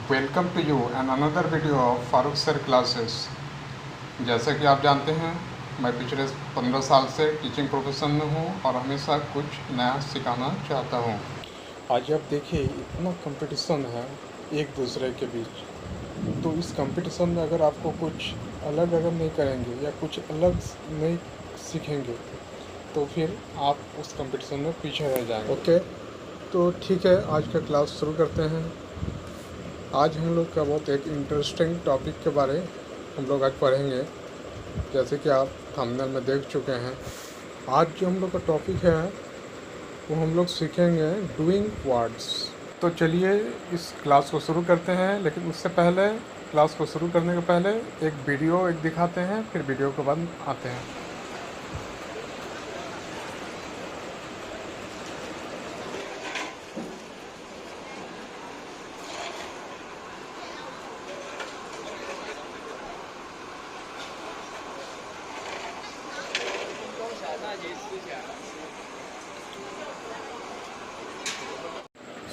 Welcome to you and another video of Farooq sir classes. जैसा कि आप जानते हैं, मैं पिछले 15 साल से टीचिंग प्रोफेशन में हूँ और हमेशा कुछ नया सिखाना चाहता हूँ। आज आप देखिए, इतना कंपटीशन है एक दूसरे के बीच। तो इस कंपटीशन में अगर आपको कुछ अलग अगर नहीं करेंगे या कुछ अलग नहीं सीखेंगे तो फिर आप उस कंपटीशन में पीछे रह जाएंगे। ओके, तो ठीक है, आज का क्लास शुरू करते हैं। आज हम लोग का बहुत एक इंटरेस्टिंग टॉपिक के बारे हम लोग आज पढ़ेंगे। जैसे कि आप थंबनेल में देख चुके हैं, आज जो हम लोग का टॉपिक है वो हम लोग सीखेंगे डूइंग वर्ड्स। तो चलिए इस क्लास को शुरू करते हैं, लेकिन उससे पहले, क्लास को शुरू करने के पहले एक वीडियो दिखाते हैं, फिर वीडियो के बाद आते हैं।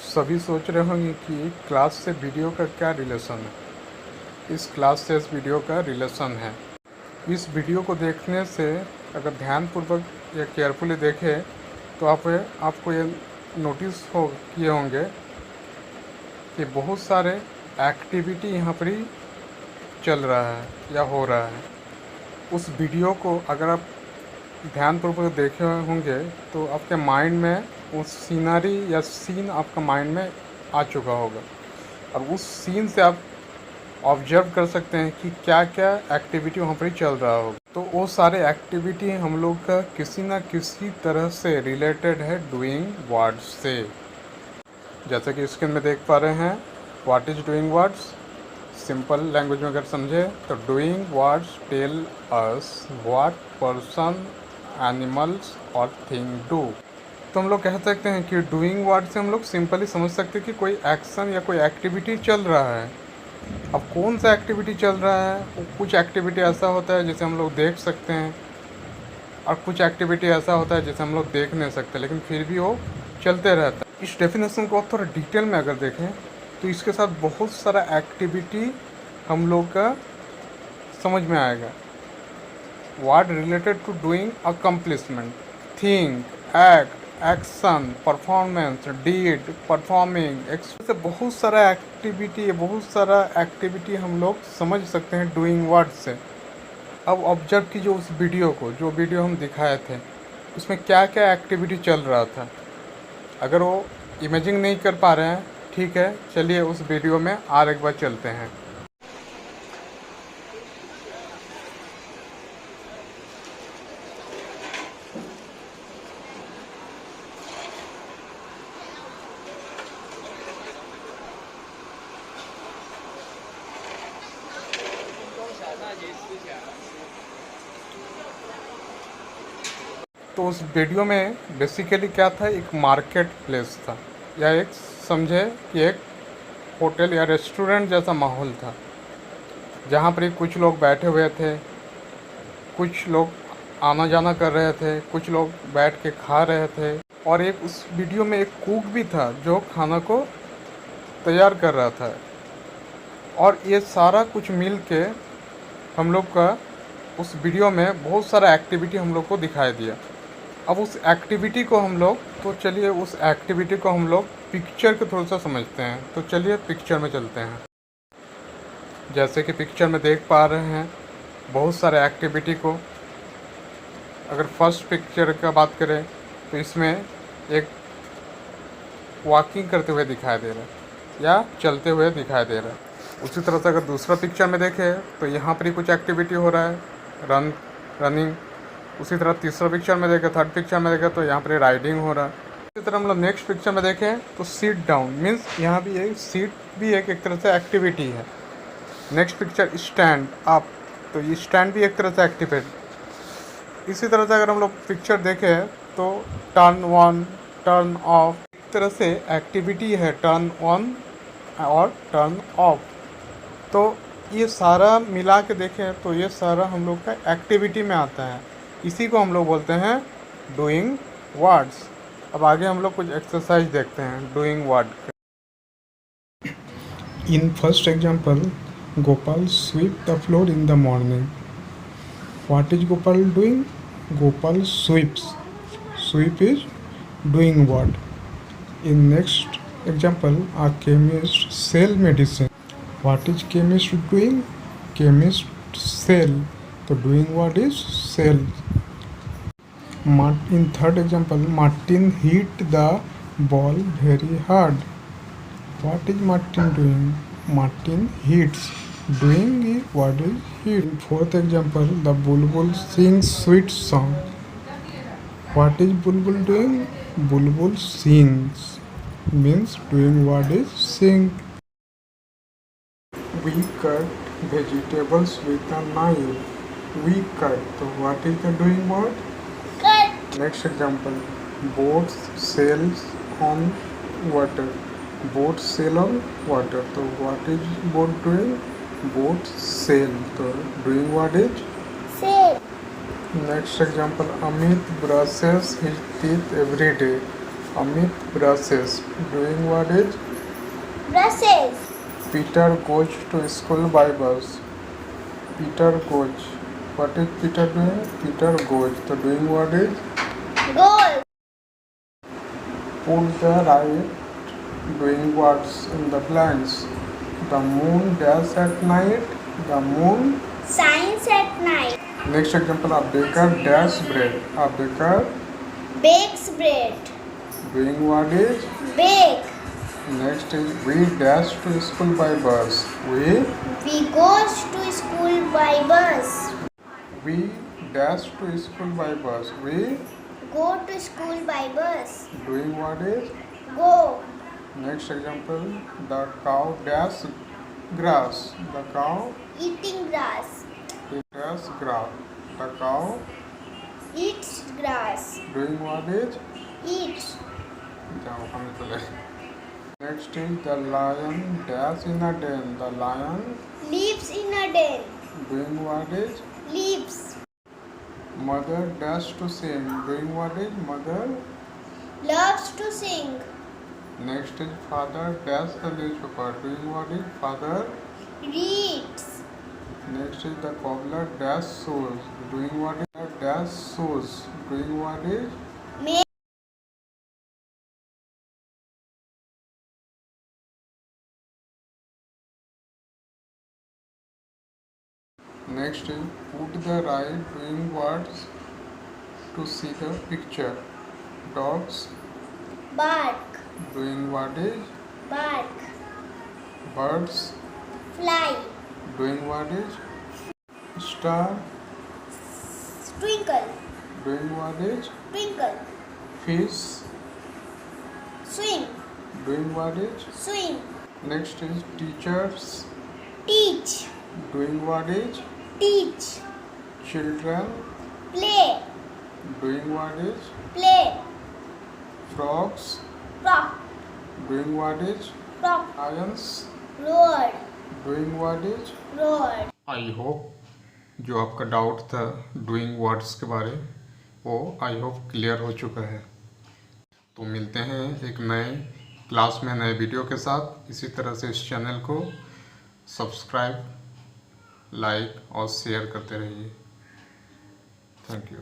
सभी सोच रहे होंगे कि क्लास से वीडियो का क्या रिलेशन है। इस क्लास से इस वीडियो का रिलेशन है। इस वीडियो को देखने से अगर ध्यानपूर्वक या केयरफुली देखें तो आपको ये नोटिस किए होंगे कि बहुत सारे एक्टिविटी यहाँ पर ही चल रहा है या हो रहा है। उस वीडियो को अगर आप ध्यानपूर्वक देखे होंगे तो आपके माइंड में उस सीनरी या सीन आपका माइंड में आ चुका होगा, और उस सीन से आप ऑब्जर्व कर सकते हैं कि क्या क्या एक्टिविटी वहाँ पर चल रहा होगा। तो वो सारे एक्टिविटी हम लोग का किसी न किसी तरह से रिलेटेड है डूइंग वर्ड्स से। जैसे कि स्क्रीन में देख पा रहे हैं, what is doing words. Simple language में अगर समझे तो doing words tell us what person, animals और थिंग डू। तो हम लोग कह सकते हैं कि डूइंग वर्ड से हम लोग सिंपली समझ सकते हैं कि कोई एक्शन या कोई एक्टिविटी चल रहा है। अब कौन सा एक्टिविटी चल रहा है, कुछ एक्टिविटी ऐसा होता है जिसे हम लोग देख सकते हैं, और कुछ एक्टिविटी ऐसा होता है जिसे हम लोग देख नहीं सकते, लेकिन फिर भी वो चलते रहता है। इस डेफिनेशन को थोड़ा डिटेल में अगर देखें तो इसके साथ बहुत सारा एक्टिविटी हम लोग का समझ में आएगा। Word related to doing, accomplishment, think, act, action, performance, deed, performing, ऐसे बहुत सारा एक्टिविटी हम लोग समझ सकते हैं डूइंग वर्ड से। अब ऑब्जर्व कीजिए उस वीडियो को, जो वीडियो हम दिखाए थे उसमें क्या क्या एक्टिविटी चल रहा था। अगर वो इमेजिंग नहीं कर पा रहे हैं, ठीक है, चलिए उस वीडियो में और एक बार चलते हैं। तो उस वीडियो में बेसिकली क्या था, एक मार्केट प्लेस था, या एक समझे कि एक होटल या रेस्टोरेंट जैसा माहौल था, जहाँ पर कुछ लोग बैठे हुए थे, कुछ लोग आना जाना कर रहे थे, कुछ लोग बैठ के खा रहे थे, और एक उस वीडियो में एक कुक भी था जो खाना को तैयार कर रहा था। और ये सारा कुछ मिल के हम लोग का उस वीडियो में बहुत सारा एक्टिविटी हम लोग को दिखाई दिया। अब उस एक्टिविटी को हम लोग, तो चलिए उस एक्टिविटी को हम लोग पिक्चर के थ्रू से समझते हैं। तो चलिए पिक्चर में चलते हैं। जैसे कि पिक्चर में देख पा रहे हैं बहुत सारे एक्टिविटी को। अगर फर्स्ट पिक्चर का बात करें तो इसमें एक वॉकिंग करते हुए दिखाई दे रहा है या चलते हुए दिखाई दे रहा है। उसी तरह से अगर दूसरा पिक्चर में देखें तो यहाँ पर ही कुछ एक्टिविटी हो रहा है, रनिंग। उसी तरह तीसरा पिक्चर में देखें, थर्ड पिक्चर में देखें तो यहाँ पर राइडिंग हो रहा है। इसी तरह हम लोग नेक्स्ट पिक्चर में देखें तो सीट डाउन मीन्स यहाँ भी एक सीट भी एक तरह से एक्टिविटी है। नेक्स्ट पिक्चर स्टैंड अप, तो ये स्टैंड भी एक तरह से एक्टिविटी। इसी तरह से अगर हम लोग पिक्चर देखें तो टर्न ऑन, टर्न ऑफ, एक तरह से एक्टिविटी है टर्न ऑन और टर्न ऑफ। तो ये सारा मिला के देखें तो ये सारा हम लोग का एक्टिविटी में आता है। इसी को हम लोग बोलते हैं डूइंग वर्ड्स। अब आगे हम लोग कुछ एक्सरसाइज देखते हैं doing word. In first example, Gopal sweep the floor in the morning. What is Gopal doing? Gopal sweeps. Sweep is doing what? In next example, a chemist sell medicine. What is chemist doing? Chemist sell. So doing what is sell. In third example, Martin hit the ball very hard. What is Martin doing? Martin hits. Doing is what is hit. In fourth example, the Bulbul sings sweet song. What is Bulbul doing? Bulbul sings. Means doing what is sing. We cut vegetables with a knife. We cut. So what is the doing what? Cut. Next example. Boats sails on water. Boat sail on water. So what is boat doing? Boat sail. So doing what is? Sail. Next example. Amit brushes his teeth every day. Amit brushes. Doing what is? Brushes. Peter goes to school by bus. Peter goes. What is Peter doing? Peter goes. So doing what is? Goes. Put the right doing what's in the blanks. The moon dash at night. The moon shines at night. Next example, a baker dash bread. A baker bakes bread. Doing what is? Bake. Next is we dash to school by bus. We goes to school by bus. We dash to school by bus. We go to school by bus. Doing what is? Go. Next example, the cow dash grass. The cow eating grass. It dash grass. The cow eats grass. Doing what is? Eats. Next is the lion dash in a den. The lion lives in a den. Doing what is? Lives. Mother dash to sing. Doing what is? Mother loves to sing. Next is father dash the newspaper. Doing what is? Father reads. Next is the cobbler dash shoes. Doing what is? Dash shoes. Doing what is? Make. Next is put the right doing words to see the picture. Dogs bark. Doing what is? Bark. Birds fly. Doing what is? Star twinkle. Doing what is? Twinkle. Fish swim. Doing what is? Swim. Next is teachers teach. Doing what is? Teach. Children play. Doing what is? Play. Frogs frog. Doing what is? Frog. Lions roar. Doing what is? Roar. I hope जो आपका doubt था doing words के बारे वो I hope clear हो चुका है। तो मिलते हैं एक नए क्लास में नए वीडियो के साथ। इसी तरह से इस चैनल को सब्सक्राइब लाइक और शेयर करते रहिए। Thank you.